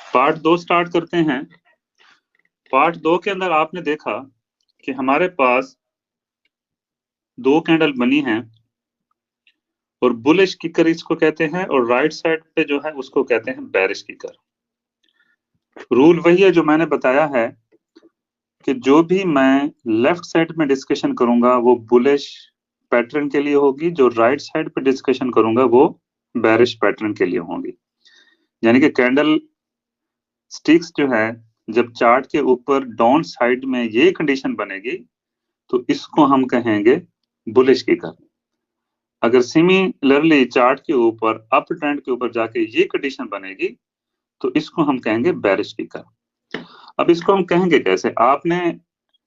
Part 2 start करते हैं। Part 2 के अंदर आपने देखा कि हमारे पास दो कैंडल बनी हैं और बुलिश किकर इसको कहते हैं और राइट साइड पे जो है उसको कहते हैं बेरिश किकर। रूल वही है जो मैंने बताया है कि जो भी मैं लेफ्ट साइड में डिस्कशन करूंगा वो बुलिश पैटर्न के लिए होगी, जो राइट साइड पे डिस्कशन करूंगा वो बेरिश पैटर्न के लिए होगी। यानी कि कैंडल स्टिक्स जो है जब चार्ट के ऊपर डाउन साइड में ये कंडीशन बनेगी तो इसको हम कहेंगे बुलिश किकर। अगर सिमिलरली चार्ट के ऊपर अप ट्रेंड के ऊपर जाके ये कंडीशन बनेगी तो इसको हम कहेंगे बेरिश किकर। अब इसको हम कहेंगे कैसे? आपने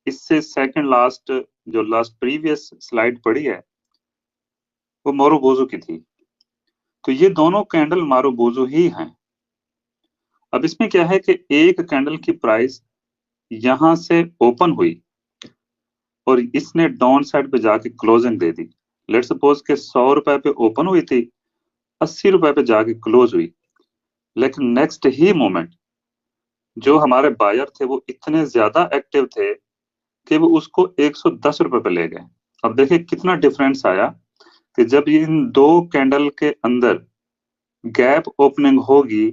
इससे सेकंड लास्ट जो लास्ट प्रीवियस स्लाइड पढ़ी है वो मारुबोजो की थी, तो ये दोनों कैंडल मारुबोजो ही हैं। अब इसमें क्या है कि एक कैंडल की प्राइस यहां से ओपन हुई और इसने डाउन साइड पे जाके क्लोजिंग दे दी। लेट सपोज के 100 रुपए पे ओपन हुई थी, 80 रुपए पे जाके क्लोज हुई, लेकिन नेक्स्ट ही मोमेंट जो हमारे बायर थे वो इतने ज्यादा एक्टिव थे कि वो उसको 110 रुपए पे ले गए। अब देखिए कितना डिफरेंस आया कि जब इन दो कैंडल के अंदर गैप ओपनिंग होगी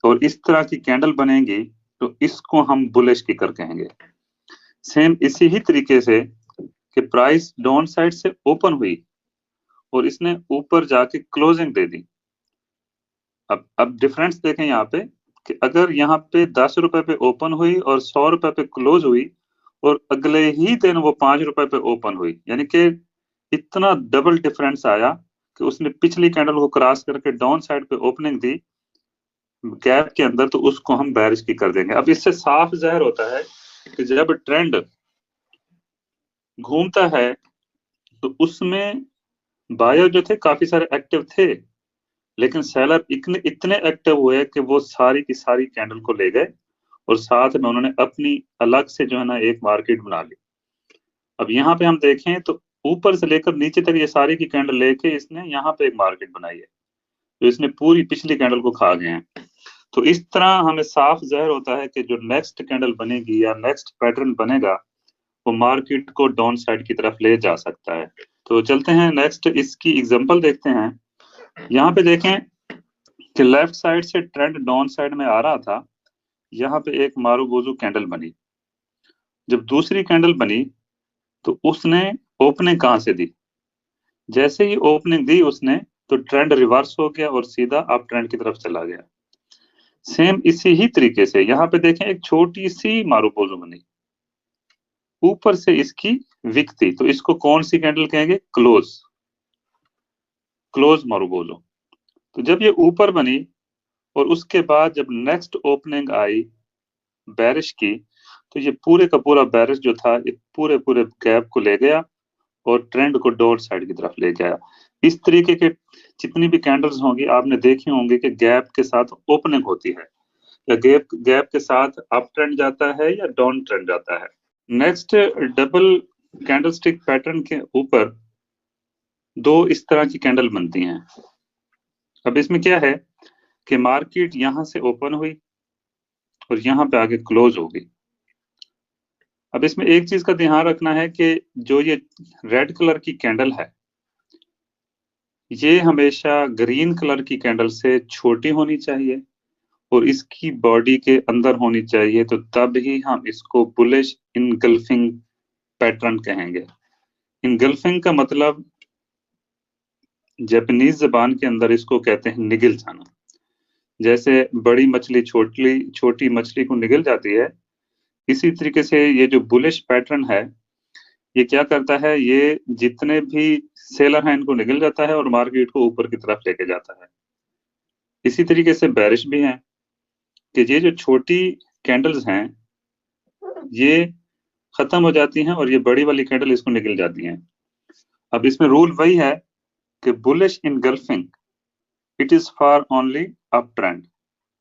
और इस तरह की कैंडल बनेगी तो इसको हम बुलिश किकर कहेंगे। सेम इसी ही तरीके से कि प्राइस डाउन साइड से ओपन हुई और इसने ऊपर जाके क्लोजिंग दे दी। अब डिफरेंस देखें यहाँ पे कि अगर यहाँ पे 10 रुपए पे ओपन हुई और 100 रुपए पे क्लोज हुई और अगले ही दिन वो 5 रुपए पे ओपन हुई, यानी कि इतना डबल डिफरेंस आया कि उसने पिछली कैंडल को क्रॉस करके डाउन साइड पे ओपनिंग दी गैप के अंदर, तो उसको हम बेरिश की कर देंगे। अब इससे साफ जाहिर होता है कि जब ट्रेंड घूमता है तो उसमें बायर जो थे काफी सारे एक्टिव थे, लेकिन सेलर इतने एक्टिव हुए कि वो सारी की सारी कैंडल को ले गए और साथ में उन्होंने अपनी अलग से जो है ना एक मार्केट बना ली। अब यहाँ पे हम देखें तो ऊपर से लेकर नीचे तक ये सारी की कैंडल लेके इसने यहाँ पे एक मार्केट बनाई है, तो इसने पूरी पिछली कैंडल को खा गए हैं। तो इस तरह हमें साफ जाहिर होता है कि जो नेक्स्ट कैंडल बनेगी या नेक्स्ट पैटर्न बनेगा वो मार्केट को डाउन साइड की तरफ ले जा सकता है। तो चलते हैं नेक्स्ट इसकी एग्जांपल देखते हैं। यहाँ पे देखें कि लेफ्ट साइड से ट्रेंड डाउन साइड में आ रहा था, यहाँ पे एक मारुबोजो कैंडल बनी। जब दूसरी कैंडल बनी तो उसने ओपनिंग कहां से दी? जैसे ही ओपनिंग दी उसने तो ट्रेंड रिवर्स हो गया और सीधा अप ट्रेंड की तरफ चला गया। सेम इसी ही तरीके से यहाँ पे देखें एक छोटी सी मारुबोजो बनी, ऊपर से इसकी विक थी, तो इसको कौन सी कैंडल कहेंगे? Close, close marubozu. तो जब ये ऊपर बनी और उसके बाद जब नेक्स्ट ओपनिंग आई बेरिश की, तो ये पूरे का पूरा बेरिश जो था ये पूरे पूरे गैप को ले गया और ट्रेंड को डाउन साइड की तरफ ले गया। इस तरीके के जितनी भी कैंडल्स होंगी आपने देखी होंगी कि गैप के साथ ओपनिंग होती है, या गैप गैप के साथ अप ट्रेंड जाता है या डाउन ट्रेंड जाता है। नेक्स्ट डबल कैंडलस्टिक पैटर्न के ऊपर दो इस तरह की कैंडल बनती हैं। अब इसमें क्या है कि मार्केट यहां से ओपन हुई और यहां पे आके क्लोज हो गई। अब इसमें एक चीज का ध्यान रखना है कि जो ये रेड कलर की कैंडल है ये हमेशा ग्रीन कलर की कैंडल से छोटी होनी चाहिए और इसकी बॉडी के अंदर होनी चाहिए, तो तब ही हम इसको बुलिश इनगल्फिंग पैटर्न कहेंगे। इनगल्फिंग का मतलब जापानीज जबान के अंदर इसको कहते हैं निगल जाना। जैसे बड़ी मछली छोटी मछली को निगल जाती है, इसी तरीके से ये जो बुलिश पैटर्न है ये क्या करता है, ये जितने भी सेलर हैं इनको निगल जाता है और मार्केट को ऊपर की तरफ लेके जाता है। इसी तरीके से बेरिश भी है कि ये जो छोटी कैंडल्स हैं ये खत्म हो जाती हैं और ये बड़ी वाली कैंडल इसको निकल जाती हैं। अब इसमें रूल वही है कि bullish engulfing it is for only up trend,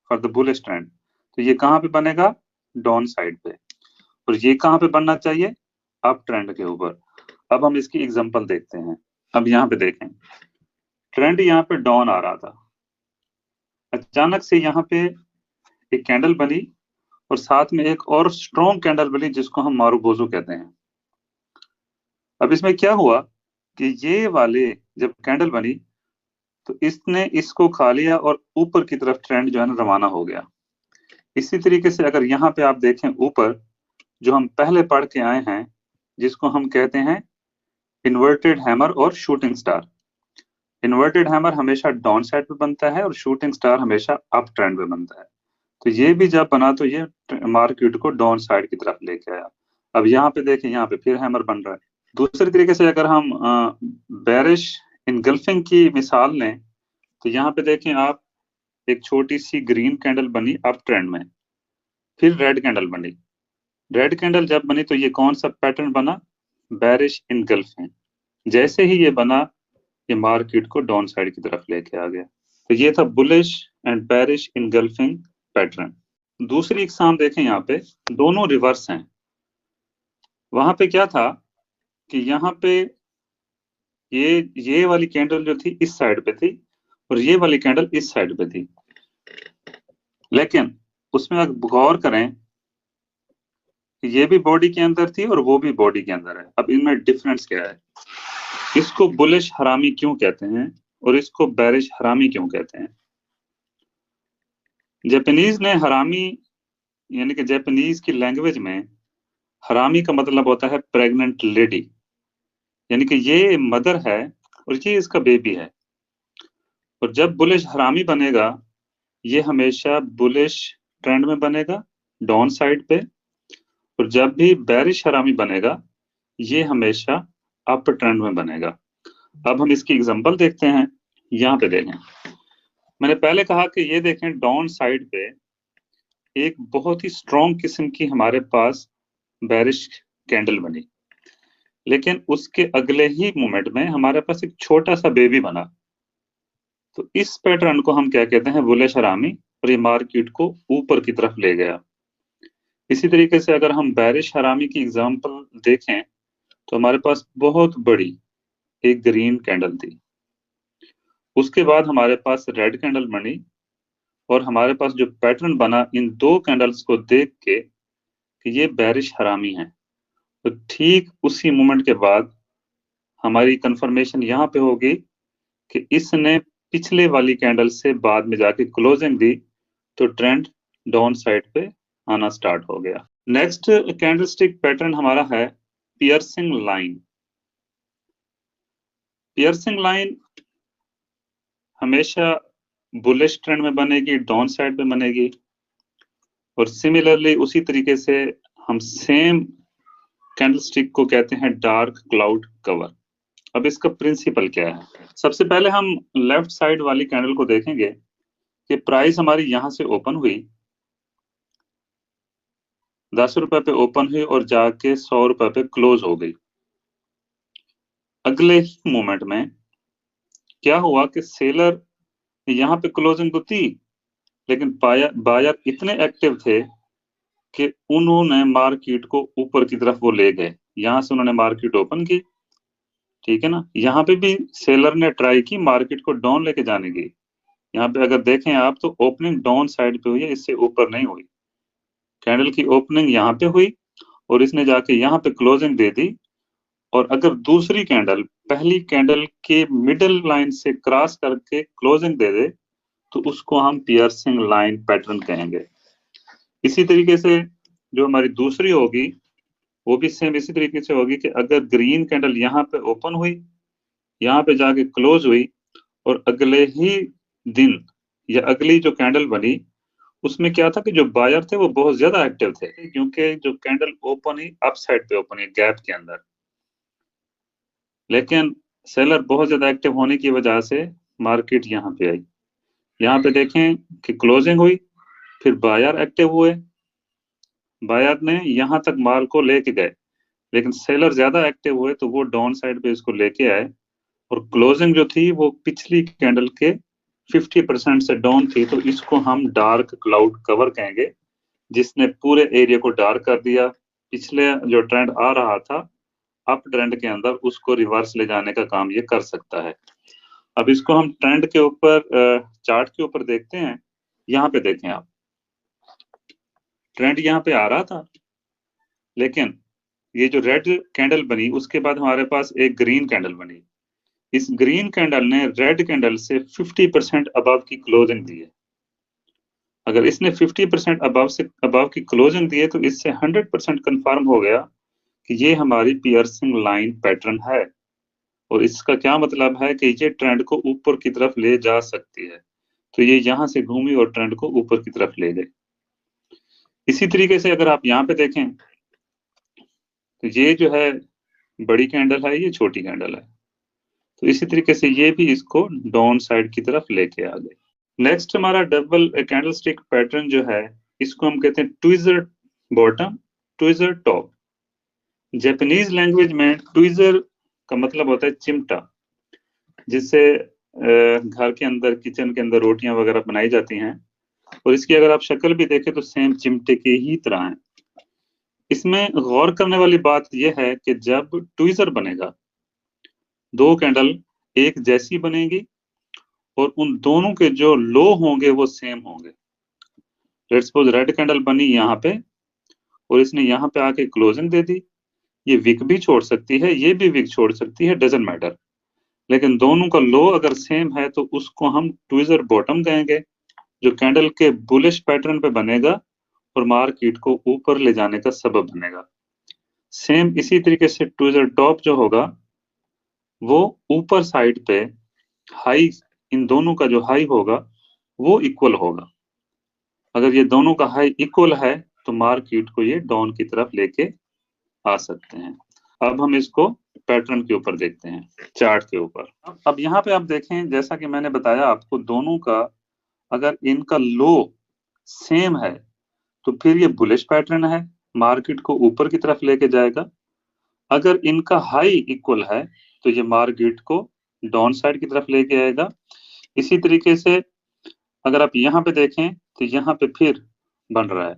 for the bullish trend. तो ये कहाँ पे बनेगा? डाउन साइड पे। और ये कहाँ पे बनना चाहिए? अप ट्रेंड के ऊपर। अब हम इसकी एग्जांपल देखते हैं। अब यहाँ पे देखें ट्रेंड यहाँ पे डाउन आ रहा था, अचानक से यहाँ पे एक कैंडल बनी और साथ में एक और स्ट्रॉन्ग कैंडल बनी जिसको हम मारुबोजो कहते हैं। अब इसमें क्या हुआ कि ये वाले जब कैंडल बनी तो इसने इसको खा लिया और ऊपर की तरफ ट्रेंड जो है ना रवाना हो गया। इसी तरीके से अगर यहाँ पे आप देखें ऊपर जो हम पहले पढ़ के आए हैं जिसको हम कहते हैं इन्वर्टेड हैमर और शूटिंग स्टार। इन्वर्टेड हैमर हमेशा डाउन साइड पे बनता है और शूटिंग स्टार हमेशा अप ट्रेंड पे बनता है। तो ये भी जब बना तो ये मार्केट को डाउन साइड की तरफ लेके आया। अब यहाँ पे देखें, यहाँ पे फिर हैमर बन रहा है। दूसरे तरीके से अगर हम बेरिश इनगल्फिंग की मिसाल लें तो यहाँ पे देखें आप, एक छोटी सी ग्रीन कैंडल बनी अप ट्रेंड में, फिर रेड कैंडल बनी। रेड कैंडल जब बनी तो ये कौन सा पैटर्न बना? Bearish engulfing. जैसे ही ये बना ये मार्केट को डाउन साइड की तरफ लेके आ गया। तो ये था bullish and bearish engulfing pattern. दूसरी इकसाम देखें, यहाँ पे दोनों रिवर्स हैं। वहां पे क्या था कि यहाँ पे ये वाली कैंडल जो थी इस साइड पे थी और ये वाली कैंडल इस साइड पे थी, लेकिन उसमें अगर गौर करें कि ये भी बॉडी के अंदर थी और वो भी बॉडी के अंदर है। अब इनमें डिफरेंस क्या है? इसको बुलिश हरामी क्यों कहते हैं और इसको बेरिश हरामी क्यों कहते हैं? जापानीज ने हरामी, यानी कि जापानीज की लैंग्वेज में हरामी का मतलब होता है प्रेग्नेंट लेडी, यानी कि ये मदर है और ये इसका बेबी है। और जब बुलिश हरामी बनेगा ये हमेशा बुलिश ट्रेंड में बनेगा डाउन साइड पे, और जब भी बेरिश हरामी बनेगा ये हमेशा अप ट्रेंड में बनेगा। अब हम इसकी एग्जांपल देखते हैं। यहाँ पे देखें, मैंने पहले कहा कि ये देखें डाउन साइड पे एक बहुत ही स्ट्रॉन्ग किस्म की हमारे पास बेरिश कैंडल बनी, लेकिन उसके अगले ही मोमेंट में हमारे पास एक छोटा सा बेबी बना। तो इस पैटर्न को हम क्या कहते हैं? बुलिश हरामी, और ये मार्केट को ऊपर की तरफ ले गया। इसी तरीके से अगर हम बेरिश हरामी की एग्जांपल देखें तो हमारे पास बहुत बड़ी एक ग्रीन कैंडल थी, उसके बाद हमारे पास रेड कैंडल बनी और हमारे पास जो पैटर्न बना इन दो कैंडल्स को देख के कि ये बेरिश हरामी है, तो ठीक उसी मोमेंट के बाद हमारी कंफर्मेशन यहाँ पे होगी कि इसने पिछले वाली कैंडल से बाद में जाके क्लोजिंग दी तो ट्रेंड डाउन साइड पे आना स्टार्ट हो गया। नेक्स्ट कैंडलस्टिक पैटर्न हमारा है पियर्सिंग लाइन। पियर्सिंग लाइन हमेशा बुलिश ट्रेंड में बनेगी, डाउन साइड पे बनेगी, और सिमिलरली उसी तरीके से हम सेम कैंडलस्टिक को कहते हैं डार्क क्लाउड कवर। अब इसका प्रिंसिपल क्या है? सबसे पहले हम लेफ्ट साइड वाली कैंडल को देखेंगे कि प्राइस हमारी यहां से ओपन हुई, 10 रुपए पे ओपन हुई और जाके 100 रुपए पे क्लोज हो गई। अगले ही मोमेंट में क्या हुआ कि सेलर यहाँ पे क्लोजिंग तो थी, लेकिन बायर इतने एक्टिव थे कि उन्होंने मार्केट को ऊपर की तरफ वो ले गए। यहां से उन्होंने मार्केट ओपन की, ठीक है ना। यहाँ पे भी सेलर ने ट्राई की मार्केट को डाउन लेके जाने की। यहाँ पे अगर देखें आप तो ओपनिंग डाउन साइड पे हुई है, इससे ऊपर नहीं हुई। कैंडल की ओपनिंग यहाँ पे हुई और इसने जाके यहाँ पे क्लोजिंग दे दी, और अगर दूसरी कैंडल पहली कैंडल के मिडल लाइन से क्रॉस करके क्लोजिंग दे दे तो उसको हम पियर्सिंग लाइन पैटर्न कहेंगे। इसी तरीके से जो हमारी दूसरी होगी वो भी सेम इसी तरीके से होगी कि अगर ग्रीन कैंडल यहाँ पे ओपन हुई, यहाँ पे जाके क्लोज हुई, और अगले ही दिन या अगली जो कैंडल बनी उसमें क्या था कि जो बायर थे वो बहुत ज्यादा एक्टिव थे, क्योंकि जो कैंडल ओपन ही अप साइड पे ओपन हुई गैप के अंदर, लेकिन सेलर बहुत ज्यादा एक्टिव होने की वजह से मार्केट यहाँ पे आई। यहाँ पे देखें कि क्लोजिंग हुई, फिर बायर एक्टिव हुए, बायर ने यहाँ तक माल को लेके गए, लेकिन सेलर ज्यादा एक्टिव हुए तो वो डाउन साइड पे इसको लेके आए, और क्लोजिंग जो थी वो पिछली कैंडल के 50% से डाउन थी। तो इसको हम डार्क क्लाउड कवर कहेंगे, जिसने पूरे एरिया को डार्क कर दिया। पिछले जो ट्रेंड आ रहा था अप ट्रेंड के अंदर उसको रिवर्स ले जाने का काम ये कर सकता है। अब इसको हम ट्रेंड के ऊपर चार्ट के ऊपर देखते हैं। यहाँ पे देखें आप, ट्रेंड यहाँ पे आ रहा था, लेकिन ये जो रेड कैंडल बनी उसके बाद हमारे पास एक ग्रीन कैंडल बनी। इस ग्रीन कैंडल ने रेड कैंडल से 50% अबव की क्लोजिंग दी है। अगर इसने 50% अबव की क्लोजिंग दी है तो इससे 100% कंफर्म हो गया कि ये हमारी पियर्सिंग लाइन पैटर्न है, और इसका क्या मतलब है कि ये ट्रेंड को ऊपर की तरफ ले जा सकती है। तो ये यहां से घूमी और ट्रेंड को ऊपर की तरफ ले गई। इसी तरीके से अगर आप यहाँ पे देखें तो ये जो है बड़ी कैंडल है, ये छोटी कैंडल है, तो इसी तरीके से ये भी इसको डाउन साइड की तरफ लेके आ गए। नेक्स्ट हमारा डबल कैंडल स्टिक पैटर्न जो है, इसको हम कहते हैं tweezer bottom, tweezer top. Japanese language में ट्विजर का मतलब होता है चिमटा, जिससे घर के अंदर, किचन के अंदर रोटियां वगैरह बनाई जाती हैं, और इसकी अगर आप शक्ल भी देखें तो सेम चिमटे के ही तरह है। इसमें गौर करने वाली बात यह है कि जब ट्विजर बनेगा, दो कैंडल एक जैसी बनेगी और उन दोनों के जो लो होंगे वो सेम होंगे। लेट्स सपोज रेड कैंडल बनी यहाँ पे और इसने यहाँ पे आके क्लोजिंग दे दी, ये विक भी छोड़ सकती है, ये भी विक छोड़ सकती है, डजंट मैटर, लेकिन दोनों का लो अगर सेम है तो उसको हम ट्विजर बॉटम कहेंगे, जो कैंडल के बुलिश पैटर्न पे बनेगा और मार्केट को ऊपर ले जाने का सबब बनेगा। सेम इसी तरीके से ट्विजर टॉप जो होगा वो ऊपर साइड पे हाई, इन दोनों का जो हाई होगा वो इक्वल होगा। अगर ये दोनों का हाई इक्वल है तो मार्केट को ये डाउन की तरफ लेके आ सकते हैं। अब हम इसको पैटर्न के ऊपर देखते हैं, चार्ट के ऊपर। अब यहाँ पे आप देखें, जैसा कि मैंने बताया आपको, दोनों का अगर इनका लो सेम है तो फिर ये बुलिश पैटर्न है, मार्केट को ऊपर की तरफ लेके जाएगा। अगर इनका हाई इक्वल है तो ये मार्केट को डाउन साइड की तरफ लेके आएगा। इसी तरीके से अगर आप यहाँ पे देखें तो यहाँ पे फिर बन रहा है,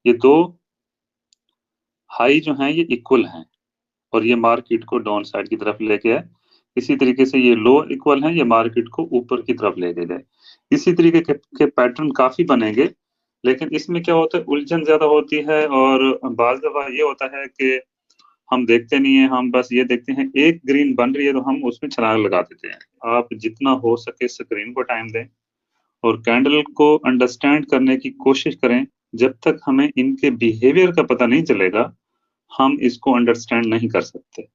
ये दो हाई जो हैं ये इक्वल हैं और ये मार्केट को डाउन साइड की तरफ लेके आए। इसी तरीके से ये लो इक्वल हैं, ये मार्केट को ऊपर की तरफ लेके गए। इसी तरीके के पैटर्न काफी बनेंगे, लेकिन इसमें क्या होता है, उलझन ज्यादा होती है, और बाज दफा ये होता है कि हम देखते नहीं है, हम बस ये देखते हैं एक ग्रीन बन रही है तो हम उसमें छलांग लगा देते हैं। आप जितना हो सके स्क्रीन को टाइम दें और कैंडल को अंडरस्टैंड करने की कोशिश करें। जब तक हमें इनके बिहेवियर का पता नहीं चलेगा हम इसको अंडरस्टैंड नहीं कर सकते।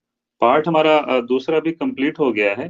पार्ट हमारा दूसरा भी कंप्लीट हो गया है।